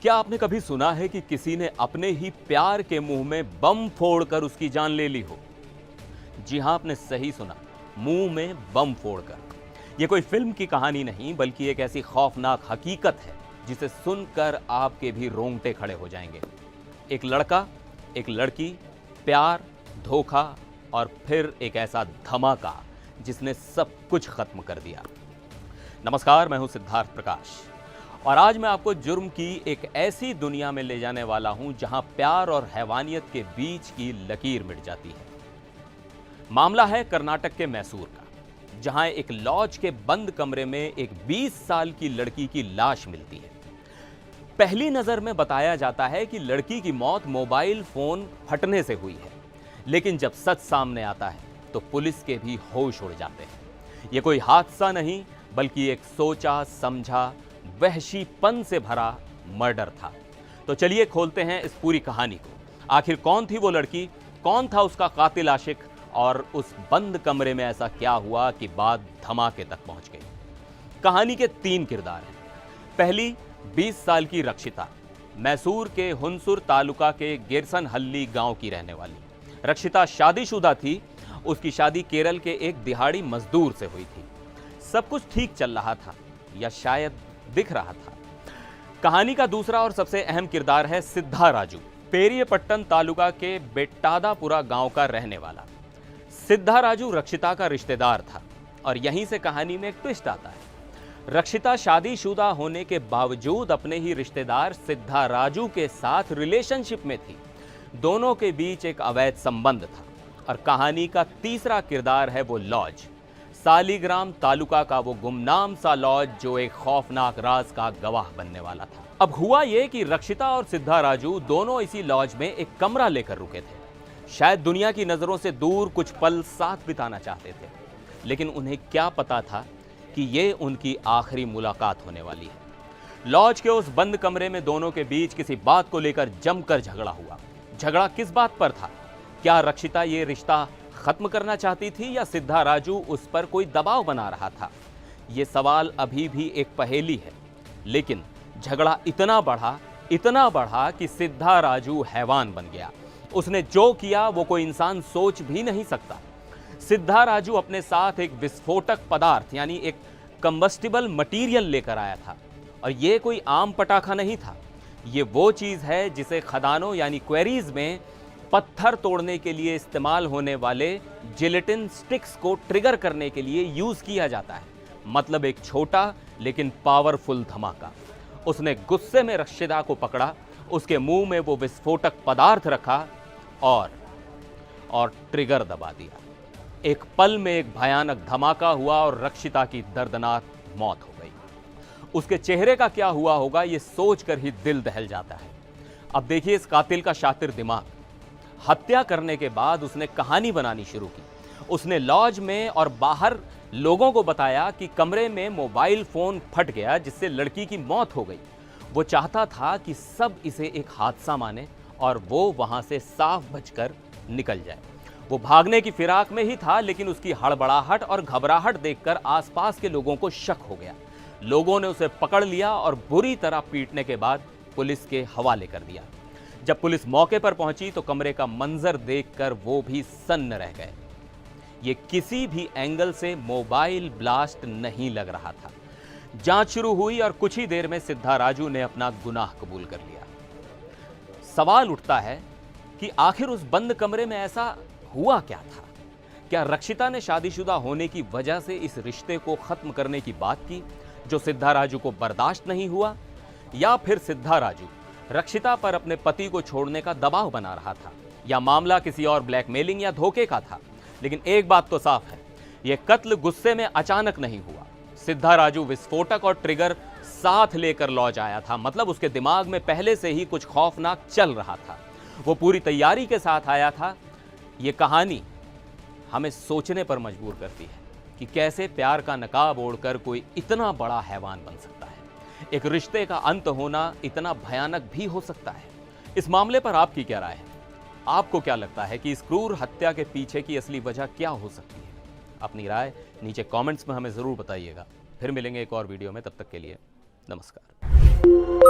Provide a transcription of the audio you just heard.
क्या आपने कभी सुना है कि किसी ने अपने ही प्यार के मुंह में बम फोड़कर उसकी जान ले ली हो? जी हां, आपने सही सुना, मुंह में बम फोड़कर। यह कोई फिल्म की कहानी नहीं, बल्कि एक ऐसी खौफनाक हकीकत है जिसे सुनकर आपके भी रोंगटे खड़े हो जाएंगे। एक लड़का, एक लड़की, प्यार, धोखा और फिर एक ऐसा धमाका जिसने सब कुछ खत्म कर दिया। नमस्कार, मैं हूं सिद्धार्थ प्रकाश और आज मैं आपको जुर्म की एक ऐसी दुनिया में ले जाने वाला हूं जहां प्यार और हैवानियत के बीच की लकीर मिट जाती है। मामला है कर्नाटक के मैसूर का, जहां एक लॉज के बंद कमरे में एक 20 साल की लड़की की लाश मिलती है। पहली नजर में बताया जाता है कि लड़की की मौत मोबाइल फोन फटने से हुई है, लेकिन जब सच सामने आता है तो पुलिस के भी होश उड़ जाते हैं। यह कोई हादसा नहीं, बल्कि एक सोचा समझा वहशीपन से भरा मर्डर था। तो चलिए खोलते हैं इस पूरी कहानी को। आखिर कौन थी वो लड़की, कौन था उसका कातिल आशिक और उस बंद कमरे में ऐसा क्या हुआ कि बात धमाके तक पहुंच गई। कहानी के 3 किरदार हैं। पहली 20 साल की रक्षिता, मैसूर के हुनसुर तालुका के गिरसनहल्ली गांव की रहने वाली। रक्षिता शादीशुदा थी। उसकी शादी केरल के एक दिहाड़ी मजदूर से हुई थी। सब कुछ ठीक चल रहा था, या शायद दिख रहा था। कहानी का दूसरा और सबसे अहम किरदार है सिद्धा राजू, पेरियपट्टन तालुका के बेट्टादापुरा गांव का रहने वाला। सिद्धा राजू रक्षिता का रिश्तेदार था और यहीं से कहानी में एक ट्विस्ट आता है। रक्षिता शादीशुदा होने के बावजूद अपने ही रिश्तेदार सिद्धा राजू के साथ रिलेशनशिप में थी। दोनों के बीच एक अवैध संबंध था। और कहानी का तीसरा किरदार है वो लॉज, सालीग्राम तालुका का वो गुमनाम सा लॉज जो एक खौफनाक राज का गवाह बनने वाला था। अब हुआ ये कि रक्षिता और सिद्धा राजू दोनों इसी लॉज में एक कमरा लेकर रुके थे। शायद दुनिया की नजरों से दूर कुछ पल साथ बिताना चाहते थे, लेकिन उन्हें क्या पता था कि ये उनकी आखिरी मुलाकात होने वाली है। लॉज के उस बंद कमरे में दोनों के बीच किसी बात को लेकर जमकर झगड़ा हुआ। झगड़ा किस बात पर था? क्या रक्षिता ये रिश्ता खत्म करना चाहती थी या सिद्धा राजू उस पर कोई दबाव बना रहा था? ये सवाल अभी भी एक पहेली है। लेकिन झगड़ा इतना बढ़ा कि सिद्धा राजू हैवान बन गया। उसने जो किया वो कोई इंसान सोच भी नहीं सकता। सिद्धा राजू अपने साथ एक विस्फोटक पदार्थ यानी एक कंबस्टिबल मटेरियल लेकर आया था। और ये कोई आम पटाखा नहीं था। ये वो चीज है जिसे खदानों यानी क्वेरीज में पत्थर तोड़ने के लिए इस्तेमाल होने वाले जिलेटिन स्टिक्स को ट्रिगर करने के लिए यूज किया जाता है। मतलब एक छोटा लेकिन पावरफुल धमाका। उसने गुस्से में रक्षिता को पकड़ा, उसके मुंह में वो विस्फोटक पदार्थ रखा और ट्रिगर दबा दिया। एक पल में एक भयानक धमाका हुआ और रक्षिता की दर्दनाक मौत हो गई। उसके चेहरे का क्या हुआ होगा ये सोचकर ही दिल दहल जाता है। अब देखिए इस कातिल का शातिर दिमाग। हत्या करने के बाद उसने कहानी बनानी शुरू की। उसने लॉज में और बाहर लोगों को बताया कि कमरे में मोबाइल फोन फट गया जिससे लड़की की मौत हो गई। वो चाहता था कि सब इसे एक हादसा माने और वो वहां से साफ बचकर निकल जाए। वो भागने की फिराक में ही था, लेकिन उसकी हड़बड़ाहट और घबराहट देखकर आसपास के लोगों को शक हो गया। लोगों ने उसे पकड़ लिया और बुरी तरह पीटने के बाद पुलिस के हवाले कर दिया। जब पुलिस मौके पर पहुंची तो कमरे का मंजर देखकर वो भी सन्न रह गए। ये किसी भी एंगल से मोबाइल ब्लास्ट नहीं लग रहा था। जांच शुरू हुई और कुछ ही देर में सिद्धा राजू ने अपना गुनाह कबूल कर लिया। सवाल उठता है कि आखिर उस बंद कमरे में ऐसा हुआ क्या था? क्या रक्षिता ने शादीशुदा होने की वजह से इस रिश्ते को खत्म करने की बात की जो सिद्धा राजू को बर्दाश्त नहीं हुआ, या फिर सिद्धा राजू रक्षिता पर अपने पति को छोड़ने का दबाव बना रहा था, या मामला किसी और ब्लैकमेलिंग या धोखे का था? लेकिन एक बात तो साफ है, यह कत्ल गुस्से में अचानक नहीं हुआ। सिद्धा राजू विस्फोटक और ट्रिगर साथ लेकर लॉज आया था। मतलब उसके दिमाग में पहले से ही कुछ खौफनाक चल रहा था। वो पूरी तैयारी के साथ आया था। यह कहानी हमें सोचने पर मजबूर करती है कि कैसे प्यार का नकाब ओढ़कर कोई इतना बड़ा हैवान बन सकता है। एक रिश्ते का अंत होना इतना भयानक भी हो सकता है। इस मामले पर आपकी क्या राय है? आपको क्या लगता है कि इस क्रूर हत्या के पीछे की असली वजह क्या हो सकती है? अपनी राय नीचे कमेंट्स में हमें जरूर बताइएगा। फिर मिलेंगे एक और वीडियो में, तब तक के लिए नमस्कार।